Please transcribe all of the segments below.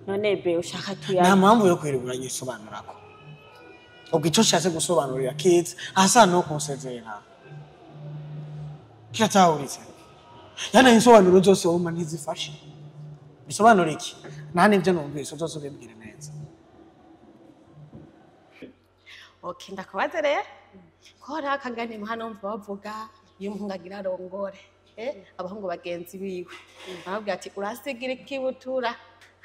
none be ushaka tuya nta mpamvu yo kwirirwa nyisobanurako ubwo icyo nshatse gusobanurira kids asa no kunsezera kiratahuritse yana insobanuro zose wumva ntizifashe bisobanura iki nta n'ibyo numvise zose ubibwire neza okay ndakubaze rero ko hari akagani hano mva bavuga iyo umuhungu agira arongore abahungu bagenzi biwe barabwira ati urasigira ikibutura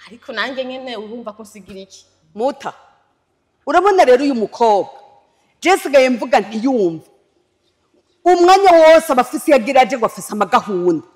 ariko nanjye nyene urumva ko sigira iki muta urabona rero uyu mukobwa jesigaye mvuga ntiyumva umwanya wose abafisi yagira aje ngo afise amagahunda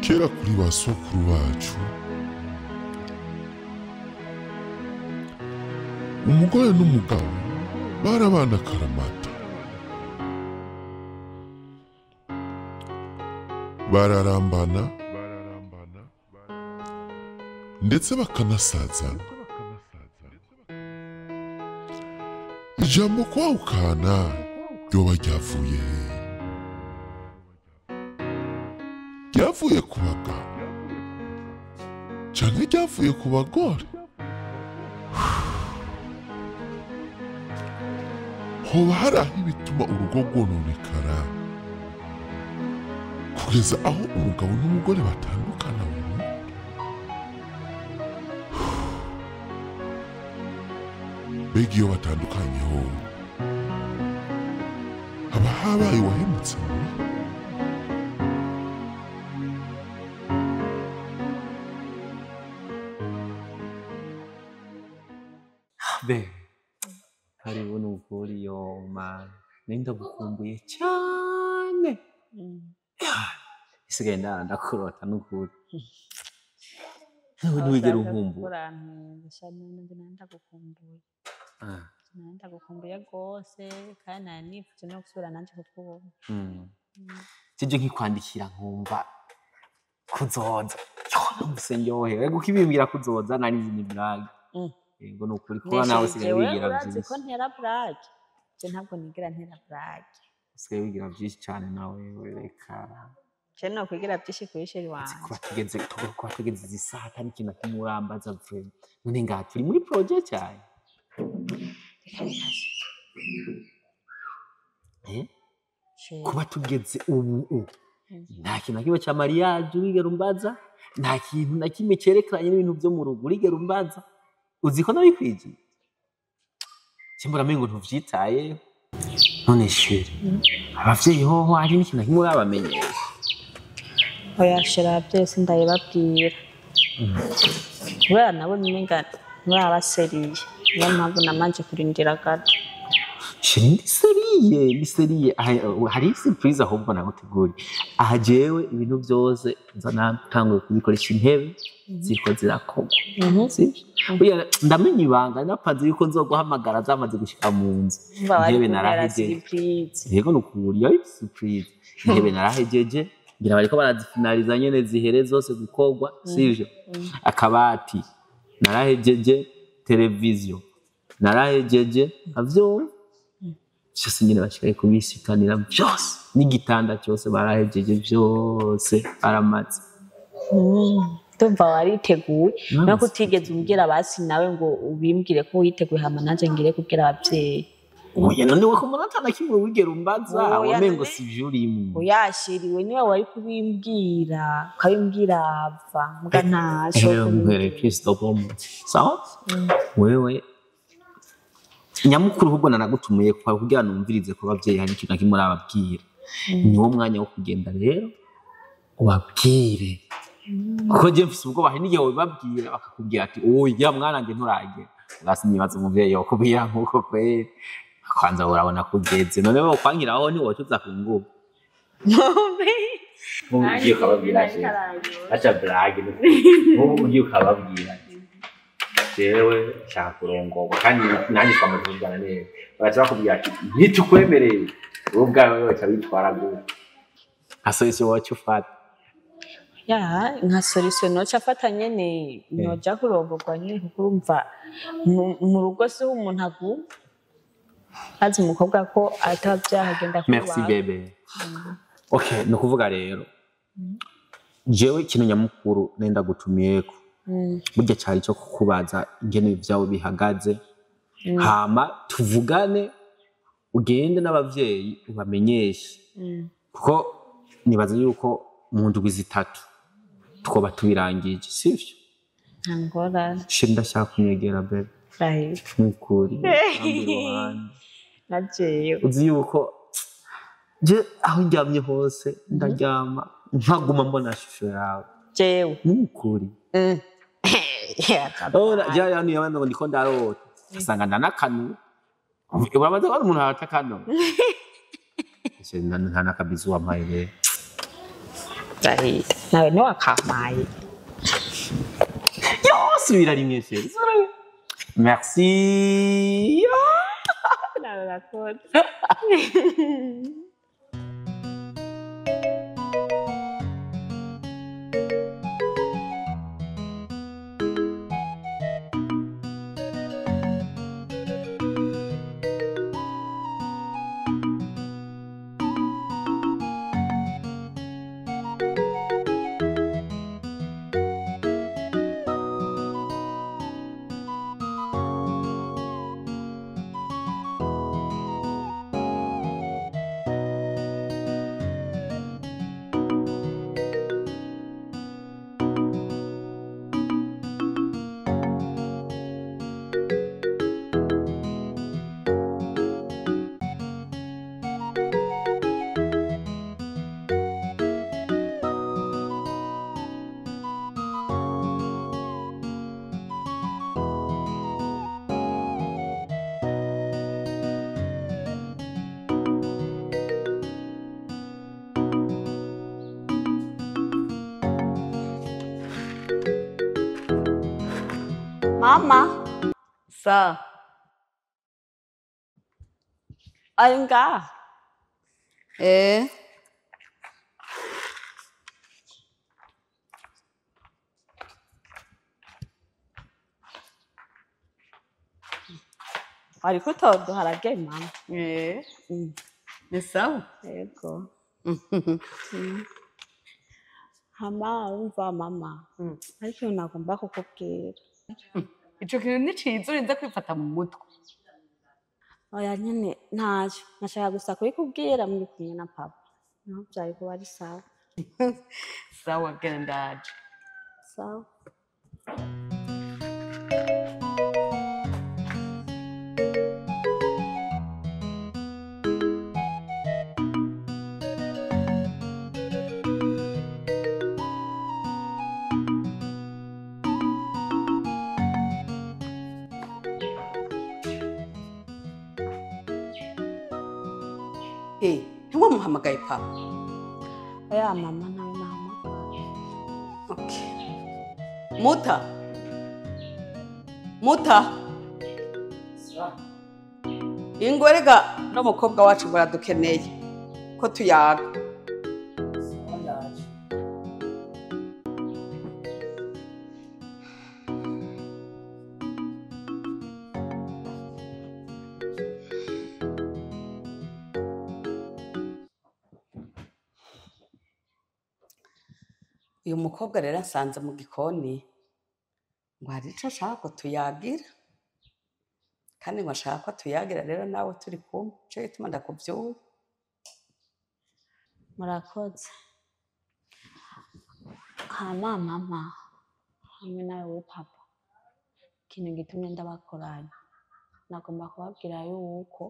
kera kuri ba sokuru bacu umugore n'umugabo barabana karamata bararambana ndetse bakanasazana ijambo kwawukana ryoba ryavuye ryavuye ku bagabo canke ryavuye ku bagore hoba hari aho ibituma urugo rwononekara kugeza aho umugabo n'umugore batandukana burundu mbega iyo batandukanye ho haba habaye uwahemutse muri be karibu n'ukuri yo man nenda gukumbuye cyane isigaye ndakurota n'ukuri ntiwigera unkumbuye ndagukumbuye rwose kandi nari nifuje no gusubira nanjye kukubona sije nkikwandikira nkumva kuzoza yose ndyohewe guko ibimbwira kuzoza nari nzi ni blague yego nukuri kuba nawe usigaye wigira byinshi ko ntera blague je ntabwo nigira ntera blague usigaye wigira byinshi cyane nawe reka je no kwigira byinshi kuri sheri wanjye kuba tugeze zisaha kandi ikintu kimurambaza vrema none ngaha turi muri projet cyane kuba tugeze ubu nta kintu na kimwe cya mariage urigera umbaza nta kintu na kimwe cyerekeranye n'ibintu byo mu rugo urigera umbaza uzi ko nabikwije kimbura mengo ntuvyitaye none sheri abavyeyi hoho hari n'ikintu kimwe urabamenyesha oya shera byose ndayibabwira kubera nabo ninga nabaseriye niyo mpamvu namanje kurindira gato sheri ndi seriye hari surprise ahubwo naguteguri aha jewe ibintu byose nza natanguye kubikoresha intebe ziko zirakogwa sibyo ndamenye ibanga napanze yuko nzoguhamagara zamaze gushika mu nzu intebe narahejeje yego nukuri yo surprise intebe narahejeje ngira bariko barazifinaliza nyene zihere zose gukogwa sivyo akabati narahejeje televiziyo narahejeje avyo cyose nyine bashikaye kubisikanira byose n'igitanda cyose barahejeje byose aramaze tumva wariteguye no kutigeze umbwira basi nawe ngo ubimbwire ko witeguye hama nanje ngire kubwira abavyeyi oya none we ko munota na kimwe wigera umbaza Oya, wamengo none- si vyurimo uyashiriwe niwe wari kubimbwira ukabimbwira ava mbwa ntaco nkwereye Christophe Omuti sawa wewe nyamukuru ahubwo nanagutumiye kwa kugira numvirize ko abavyeyi hari ikintu na kimwe urababwira niwo mwanya wo kugenda rero ubabwire kuko je mfise ubwoba hari n'igihe wababwira bakakubwira ati oya mwana nje nturagera ugasinyibaza umuvyeyi yokubwira nkuko kweri kwanza urabona kugeze none bo kwangiraho ni wocuza ku ngubu ugiye ukababwira acha brag n'ubu ugiye ukababwira jewe nshaka kurongorwa kandi nanjye twamuvugana neza bagaca bakubwira ati ntitukwemereye wowe ubwawe wese abitwara gute asoyese wacu ufata ya nka solution noca afata nyene noja kurongorwa nyene kuko urumva mu rugo siho umuntu aguma azi umukobwa ko atavyaha agenda merci bebe okay no kuvuga rero jewe ikintu nyamukuru nenda gutumiyeko burya cyari cyo kukubaza ingene vyawe bihagaze hama tuvugane ugende n'abavyeyi ubamenyeshe kuko nibaza yuko mu ndwi zitatu twoba tubirangije sivyo ntangora shinda shaka kunyegera bebe right nkukuri najeyo uzi yuko je aho njyamye hose ndaryama nkaguma mbona shusho yawe jewe nkukuri ora ja yani yabana ngo ndiko ndarota usanga ndanakanu urabaza ko umuntu aratakano ese nta kabizu wampaye rero right nawe no akamaye yose birarimye chérie merci narakora mama sa ari nga ariko utoduharage mama ni sawa yego hama umva mama ariko nagomba kukubwira ico kintu ni ciza urinze kwifata mu mutwe oya nyene ntacyo nashaka gusa kubikubwira muri kumwe na papa naho byari kuba ari sawa sawa genda ndaje sawa ntiwamuhamagaye papa oya mama nawe nahamagaye okay muta ingorega n'umukobwa wacu baradukeneye ko tuyaga uyu mukobwa rero asanze mu gikoni ngo hari icyo ashaka ko tuyagira kandi ngashaka ko tuyagira rero nawe turi kumwe cyo gituma ndakuvyuye. murakoze hama mama hamwe nawe papa ikintu gitumye ndabakoranya nagomba kubabwira yuko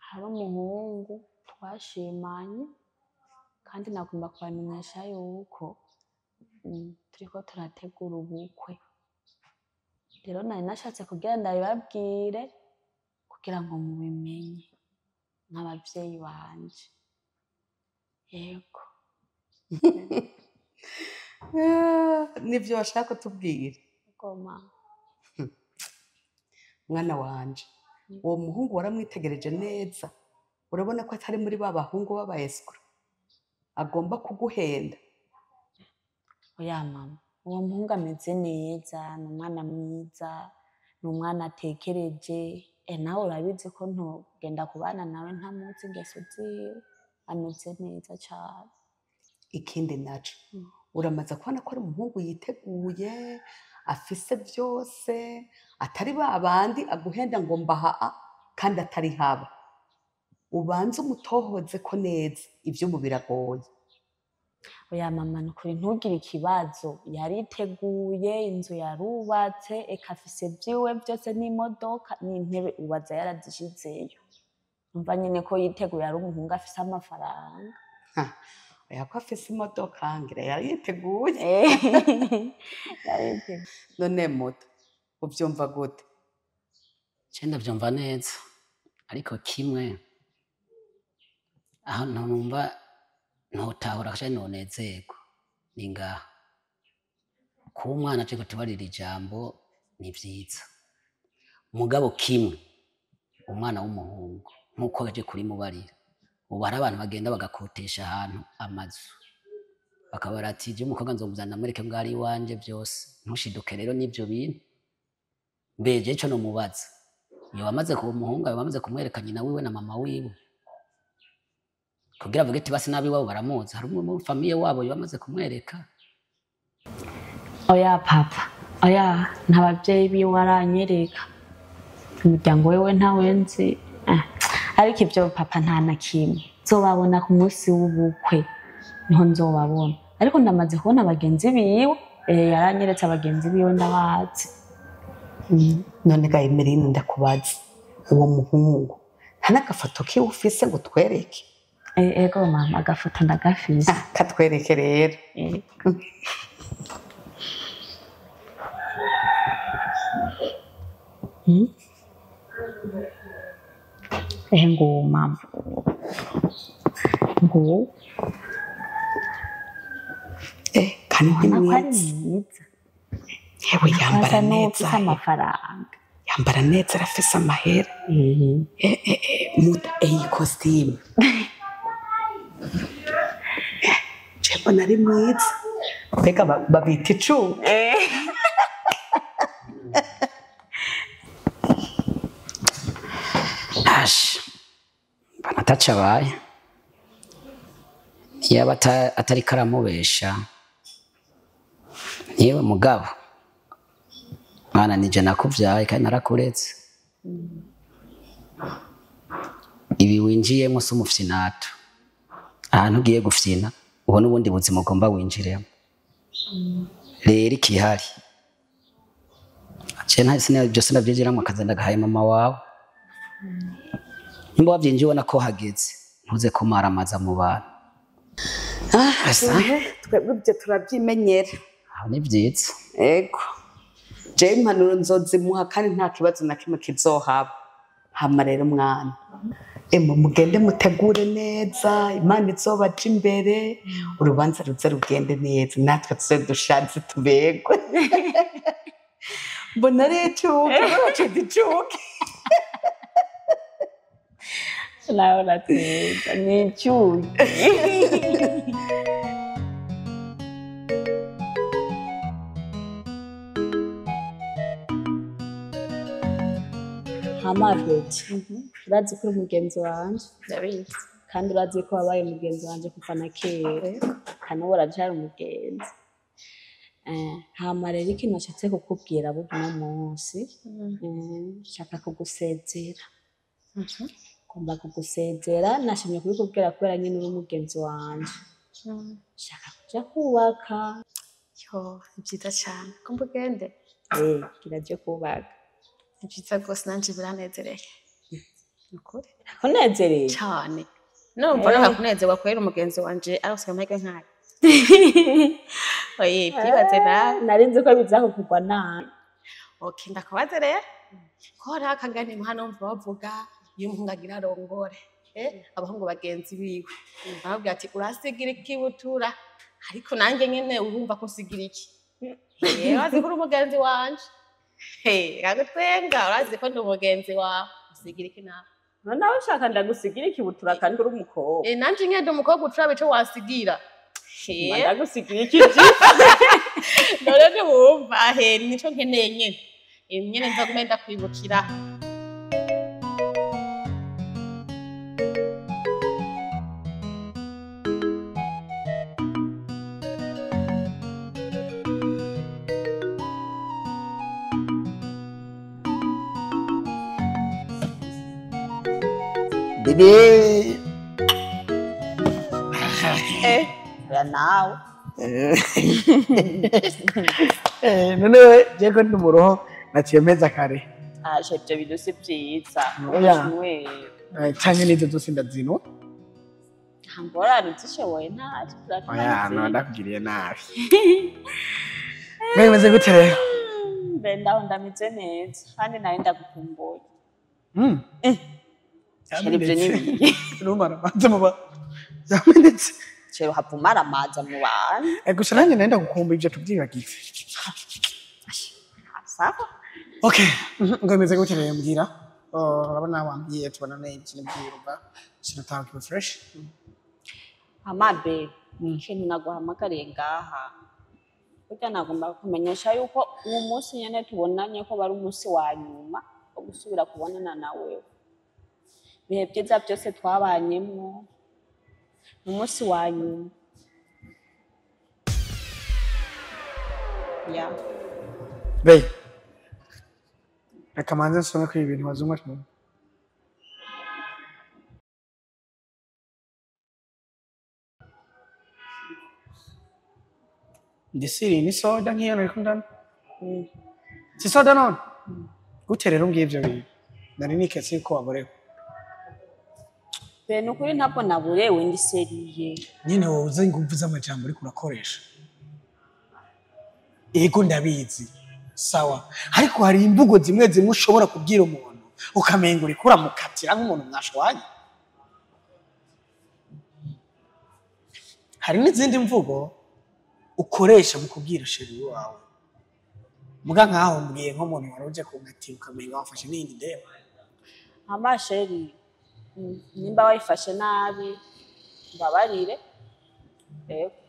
hari umuhungu twashimanye kandi nagomba kubamenyesha yuko turiko turategura ubukwe rero nari nashatse kugira ndabibabwire kugira ngo mubimenye nk'abavyeyi banje yego Nivyo washaka kutubwira goma mwana wanje uwo muhungu waramwitegereje neza urabona ko atari muri ba bahungu b'abaescro agomba kuguhenda. oya mama uwo muhungu ameze neza ni umwana mwiza ni umwana atekereje nawe urabizi ko ntugenda kubana nawe ntamuzi ingeso ziwe ameze neza cyane. Ikindi naco uramaze kubona ko ari umuhungu yiteguye afise byose atari ba bandi aguhenda ngo mbaha kandi atari haba. Ubanze umutohoze ko neza ibyo mu biragoye. oya mama nukuri ntugire ikibazo yariteguye inzu yarubatse eka afise byiwe byose n'imodoka n'intebe ubaza yarazishizeyo umva nyine ko yiteguye ari umuhungu afise amafaranga. Oya ko afise imodoka ngira yariteguye. None muto ubyumva gute? Cenda byumva neza ariko kimwe aho numva ntotahura kandi nonezerwa ningaha kuba umwana aje kutubarira ijambo ni vyiza mugabo kimwe umwana w'umuhungu nkuko yaje kuri mubarira ubu hari abantu bagenda bagakotesha ahantu amazu bakabara ati je umukobwa nzomuzana mureke ngari wanje byose ntushiduke rero n'ibyo bintu mbeje cyo no mubaza iyo bamaze kuba umuhungu bamaze kumwereka nyina wiwe na mama wiwe kugira avuge ati basi nabi wabo baramuzi hari umwe mu famiye wabo bamaze kumwereka. oya papa oya ntabavyeyi biwe waranyereka umuryango wewe ntawenzi ariko ibyo papa nta na kimwe nzobabona ku munsi w'ubukwe niho nzobabona ariko ndamaze kubona abagenzi biwe yaranyeretse abagenzi biwe ndabazi. None ga Emeline ndakubaza uwo muhungu nta n'agafoto kiwe ufise ngo twereke? Ego mama agafoto ndagafise. Katwereke rero. Ngo mama ngo kandi ni mwiza yewe yambara neza amafaranga yambara neza arafise amahera muda iyi costume Chebo nari mwiza mbega babita icumu banataca baye yaba atari karamubesha yewe mugabo mwana nije nakuvyaye kandi narakuretse ibi winjiyemo se umufyinato ahantu ugiye gufyina ubona ubundi buzima ugomba winjiremo rero ikihari nta sinari byose navyegeramo akaza ndagahaye mama wawe nimba wavyinjiye ubona ko hageze ntuze kumara amaza mu bantu. twebwe ibyo turabyimenyera aho ni vyiza. Ego je impanuro nzozimuha kandi nta kibazo na kimwe kizohaba. Hama rero mwana mugende mutegure neza Imana izobaja imbere urubanza ruze rugende neza natwe tuze dushaze tubegwe. Mbona rero icuke dicuke nawe urateza ni icyuki. Hamaveti urazi ko uri mugenzi wanje ndabizi kandi urazi ko wabaye mugenzi wanje kuva na kera kandi ubu uracyari umugenzi hama rero ikintu nashatse kukubwira buno munsi nshaka kugusezera ngomba kugusezera nashimye kubikubwira kubera nyine uri umugenzi wanje nshaka kuja kubaka yo ni byiza cyane ko mbugende kiraje kubaka ni byiza rwose nanje biranezereye ukuri kunezereye cyane numva rero kunezerwa kwera umugenzi wanje arose amahirwe nkayo oye byibaze nawe narinzi ko bizakugwa nabi okay ndakabaze rero ko hari akangane hano mva bavuga iyo umuhungu agira arongore abahungu bagenzi biwe barabwira ati urasigira ikibutura ariko nanjye nyene urumva ko sigira iki wazi ko uri umugenzi wanje kagutwenga urazi ko ndi umugenzi wawe usigira iki nawe nawe ushaka ndagusigira ikibutura kandi uri umukobwa nanje nyene ndi umukobwa uturabe ico wasigira ndagusigira iki none ntiwumva nico nkeneye nyene nyene nzagume ndakwibukira Bebe. ya nawe None jego ndi muroho naciye meza kare. aje ibyo bintu si byiza Oya. wewe Canke nizo zose ndazino. ngorane uzishoboye ntacyo Oya no ndakugiriye nabi. Mwemeze gute rero? ndaho ndameze neza kandi nawe ndagukumbuye Sheri ibyo ni bibi Rumara banza muba. Yamenetse. cero hapfumara amaza mu bantu Gusa nanjye nenda gukumbuye ibyo tubyibagiye. sawa Okay, mwemeze gute rero mbwira? Urabona wambwiye tubona n'ikintu byirumva. Sinataha kiba fresh. amabe ikintu naguhamagariye ngaha burya nagomba kumenyesha yuko uwo munsi nyene tubonanye ko bari umunsi wa nyuma wo gusubira kubonana nawe ibihe byiza byose twabanyemwo umunsi wa nyuma ya Bey. Reka manze nsome kuri ibintu wazumva cyane. Ndisiri ni soda nk'iyo nari kundana. Si soda none. Gute rero ngiye ibyo bintu. Nari niketse ko waborewe. bene ukuri ntabwo naburewe ndi seriye Nyine wowe uzi ingumvu z'amajambo ariko urakoresha. Ego ndabizi. Sawa. Ariko hari imvugo zimwe zimwe ushobora kubwira umuntu ukamenga uri kuramukatira nk'umuntu mwashwanye. Hari n'izindi mvugo ukoresha mu kubwira sheri wawe. Muga nkaho mbwiye nk'umuntu waruje kunkatira ukamenga wafashe n'indi ndeba. amasheri nimba wayifashe nabi mbabarire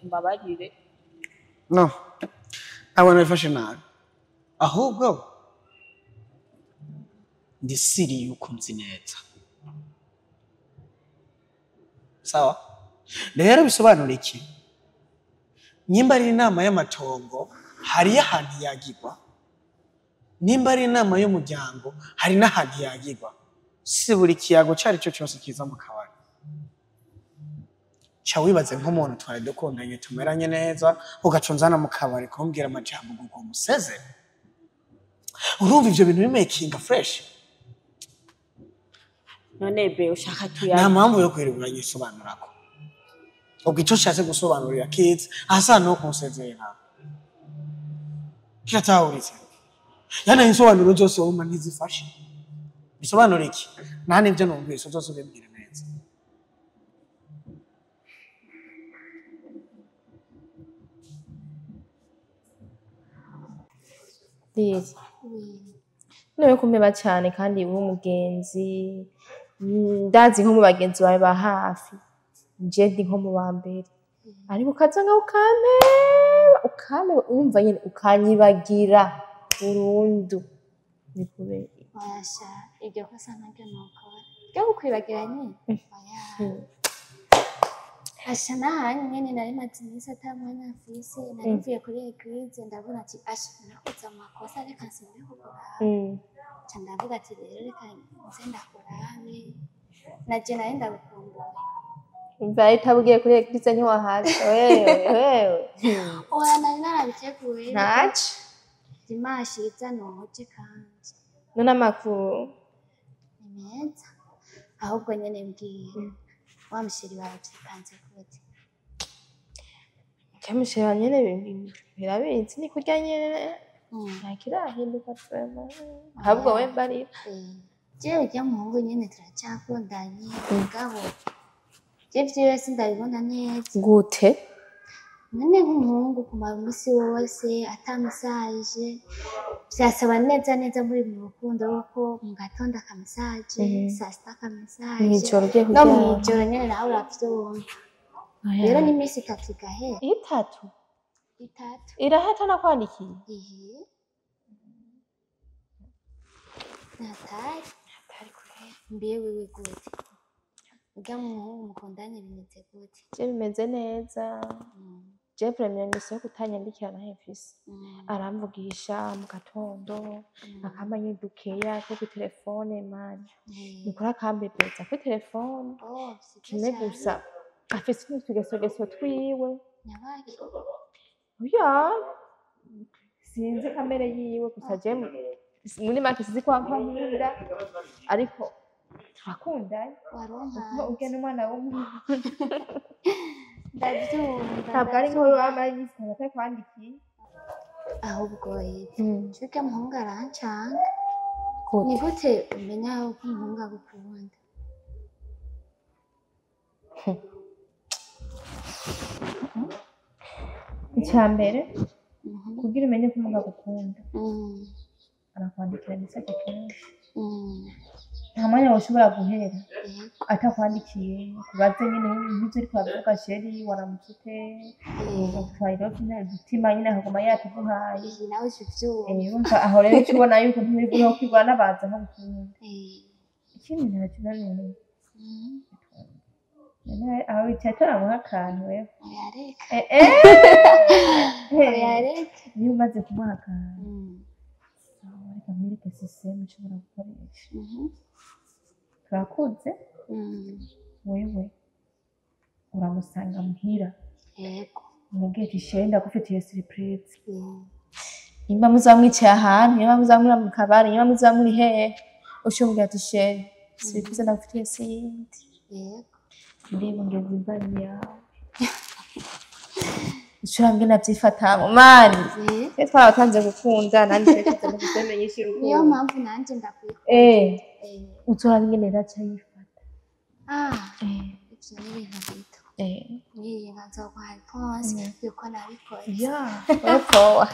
mbabarire No. Ntabwo nabifashe nabi. Ahubwo ndisiri yuko nzi neza. Sawa? Rero bisobanura iki? Nimba ari inama y'amatongo hari ahantu yagirwa. Nimba ari inama y'umuryango hari n'ahantu yagirwa. Si buri kiyago cari cyo cyose kiza mu kabari. Cha wibaze nk'umuntu twari dukundanye tumeranye neza ugacunzana mu kabari kumbwira amajambo ngo museze. Urumva ivyo bintu bimakinga fresh. none be ushaka Nta tuya mpamvu yo kwirirwa nyisobanurako. Ubwo icyo nshatse gusobanurira kids asa no kunsezera. Kiratahuritse. Yana insobanuro zose wumva ntizifashe. Bisobanura iki? Nta n'ibyo numvise zose ubibwira neza. Liz, niwe kumpeba cyane kandi uri umugenzi ndazi nko mu bagenzi bawe ba hafi je ndi nko mu ba mbere ariko ukaza nka ukameba umva nyine ukanyibagira burundu ni kubera Oyasha, iryo kosa ntabyo nokora. Ryo kukwibagira nyine? Oya. asha n'ahantu nyene nari maze iminsi atamwanya mfise nari mvuye kuri eglise ndabona ati asha nakoze amakosa reka nsubire kukuraba ca ndavuga ati rero reka nze ndakurabe naje naye ndagukumbuye Mva itabugiye kuri eglise ntiwahaze wewe oya nari narabiteguye ntaco dimashi iza noje kandi none amakuru ni meza ahubwo nyene mbwira wa musheri wawe tupanze gute kamushera nyene birabizi ni kurya nyene ntakirahinduka twema ahubwo we mbarira jewe rya muhungu nyene turacyakundanye mugabo je vyiwe sindabibona neza gute none nk'umuhungu kumara umunsi wose ata mesaje vyasaba neza neza muri mu rukundo ko mu gatondo akamesaje saa sita akamesaje mw'ijoro ugiye no kuryama mw'ijoro nyene nawe uravyumva rero ni iminsi 3 igahera 3 3 irahata nakwandikiye ihi natari kure mbiye wewe gute urya muhungu mukundanye bimeze gute je bimeze neza je premier mission yo kutanyandikira na hefisi aramvugisha mu gatondo akamanya dukeya ko ku telefone manje nikora kambebeza ku telefone kimwe gusa afise n'utugesogeso twiwe nyabaki ya sinzi kamere yiwe gusa je muri make sizi kwa nkunda ariko turakundanye waronka ugena umwana w'umuntu ndavyumva ntabwo ari nk'uwo wambaye igisoro atakwandikiye ahubwo cyuke muhungu arancanga ni gute umenya ko umuhungu agukunda icyambere kugira umenye ko umuhungu agukunda arakwandikira message kenshi nta mwanya woshobora guhera atakwandikiye kubaze nyine nk'ibyo uri kuvuga sheri waramutse ute twayiro kina dutima nyine akaguma yatuguhaye nawe uvyumva yumva aho rero icyo ubona yuko ntibiri no kwigwa n'abaza nko gukunda ikindi ntacyo nari aho icyatora mu akantu wewe yareka yareka niyo umaze kumuha akantu reka mwereke sisemu ushobora gukoresha turakunze wewe uramusanga muhira yego umubwiye ati sheri ndagufitiye surprise nimba muzaba mwicaye ahantu nimba muzaba muri mu kabari nimba muzaba muri hehe ushobora ati sheri surprise ndagufitiye siyindi yego ndimo ngeze imbani yawe ushobora mbwira nabyifata mu mani twe twaratanze gukunda nanjye twese tumenyesha urukundo niyo mpamvu nanjye ndakwita utora nyine iracayifata ibyo ni ibintu bito nk'iyi nka nzoguha iponse yuko nabikoze ya wepowa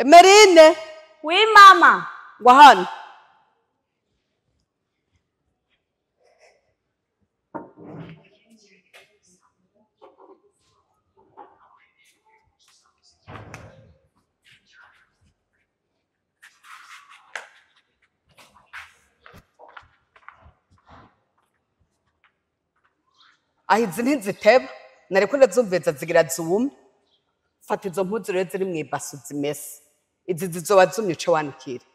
Emerine Oui mama. ngwa hano ahizi ntiziteba nariko ndazumviriza zigira zume fata izo mpuzu rero ziri mw'ibasi zimese izi zizoba zumye uce wanikira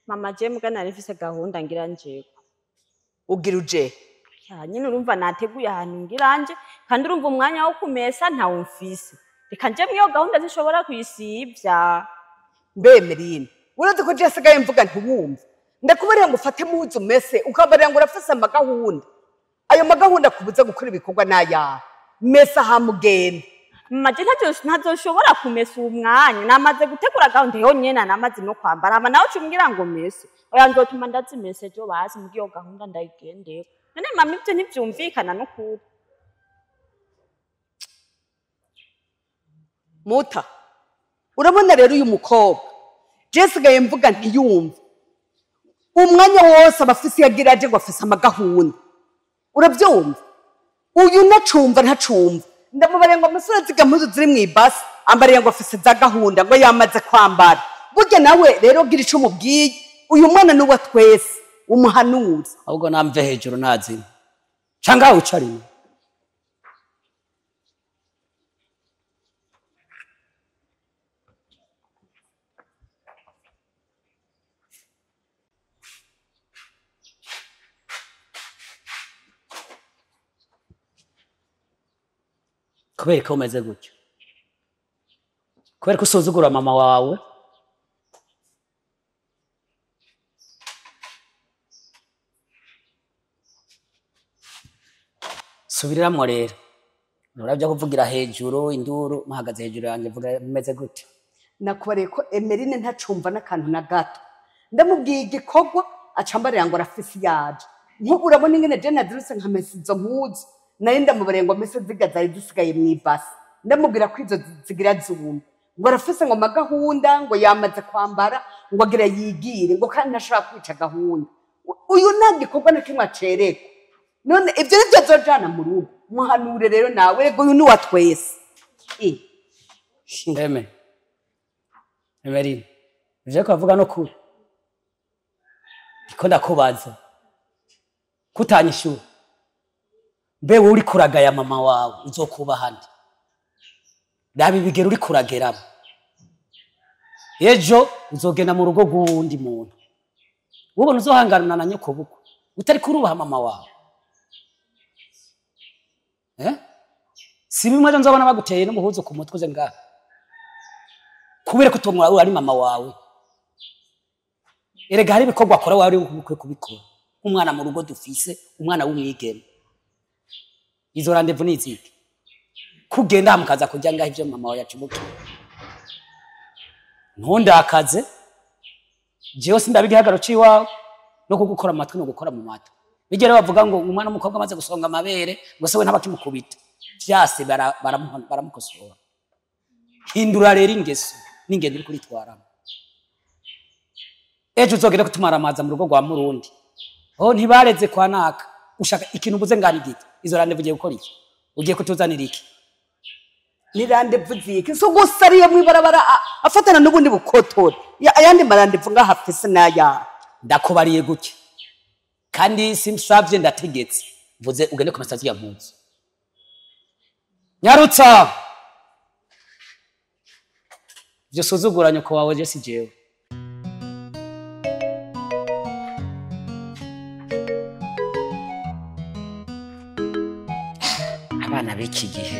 Mama je mbwa nari mfise gahunda ngira njeko. ugira uje Ya nyine urumva nateguye ahantu ngira nje kandi urumva umwanya wo kumesa ntawo mfise. Reka nje mwiyo gahunda zishobora kuyisivya. mbe Emerine urazi ko jesigaye mvuga ntiwumve ndakubariye ngo ufate muzu mese ukabarira ngo urafise amagahunda ayo magahunda kubuza gukora ibikorwa n'ayahe mesa hamugenda Mama je ntazoshobora kumesa umwanya namaze gutegura gahunda yonyene namaze no kwambara ama nawe cumbwira ngo mese oya nzotuma ndazimese jo basi mugiyo gahunda ndayigendeko none mama ivyo ntivyumvikana no kuri muta urabona rero uyu mukobwa jesigaye mvuga ntiyumve umwanya wose abafise yagiraje ngo afise amagahunda uravyumva uyu nacumva ntacumva ndamubariye ngo amasura ziga mpuzu ziri mu ibasi ambariye ngo afise za gahunda ngo yamaze kwambara burya nawe rero gira ico mubwiye uyu mwana nuwa twese umuhanuzi ahubwo namve hejuru nazina canga ucari kubera ko umeze gutyo kubera ko usuzugura mama wawe subiriramo rero nurabya kuvugira hejuru induru muhagaze hejuru yanjye vuga umeze gutyo nakubareye ko Emeline ntacumva n'akantu na gato ndamubwiye igikorwa acambarira ngo arafise yaje nk'ubu urabona ingene je nazirutse nka mesizo mpuzu nayo ndamubariye ngo mese ziga zari zisigaye mu ibasi ndamubwira ko izo zigira zumba ngo arafise ngo magahunda ngo yamaze kwambara ngo agira yigire ngo kandi ntashobora kwica gahunda uyu nta gikorwa na kimwe acereka none ibyo nibyo azojana mu rugo muhanure rero nawe ngo uyu ni wa twese Emeline ivyo ko avuga no kuri iko ndakubaza kutanyishura mbewe uri kuragaya mama wawe uzokuba handi dabi bigera uri kurageramo ejo uzogenda mu rugo rw'uwundi muntu ubona uzohangarana na nyoko buko utari kurubaha mama wawe si bimwe nzobona baguteye n'umuhuzo ku mutwe uze ngaha kubera ko utomwa ari mama wawe erega hari ibikorwa akora wawe uri kubikora umwana mu rugo dufise umwana w'umwigeme izo randevu niziki kugenda mukaza kujya ngaho ivyo mama wawe yacibukiye ntundakaze jewe sindabigihagaro ciwawe no kugukora amatwi no gukora mu mata bigere bavuga ngo umwana w'umukobwa amaze gusonga amabere ngo se we ntabakimukubita vyase baramukosora hindura rero ingeso n'ingendo uri kuritwaramo ejo uzogenda kutumara amaza mu rugo rwa murundi ntibareze kwa naka ushaka ikintu ubuze ngani giti izo randevu ugiye gukora iki ugiye kutuzanira iki ni randevu ziki so gusa ariyo mwibarabara afatana n'ubundi bukotori ayandi marandevu ngaha afise n'aya ndakubariye gutya kandi simsavye ndategetse mvuze ugende ku masazi ya mpuzu nyarutsa byo suzugura nyoko wawe je si jewe abana b'iki gihe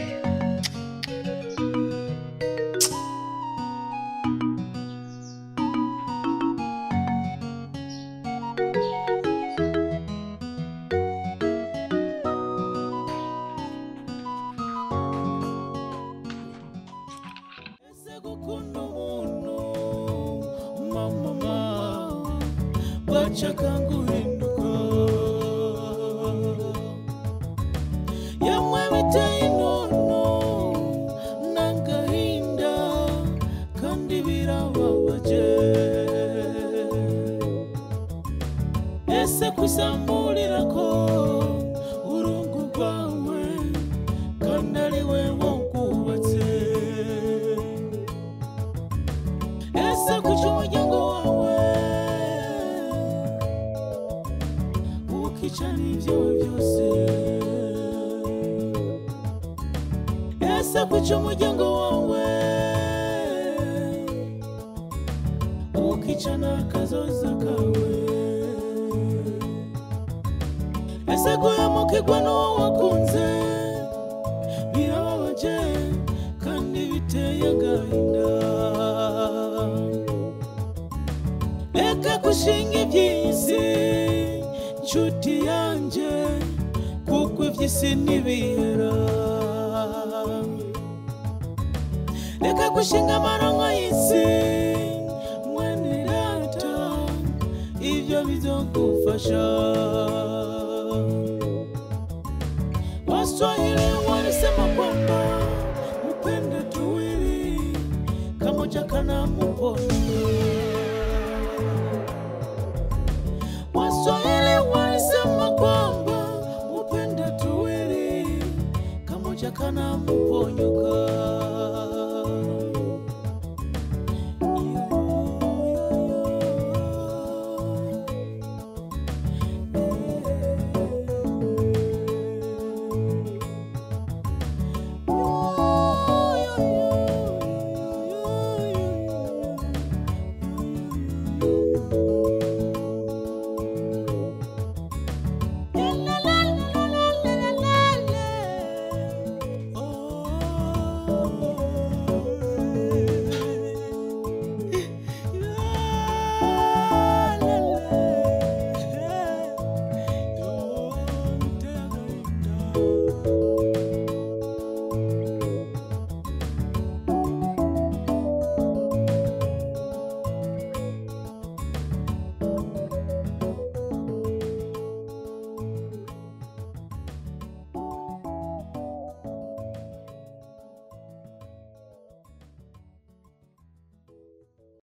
Waswahili walisema kwamba upende tuwili namuponyoka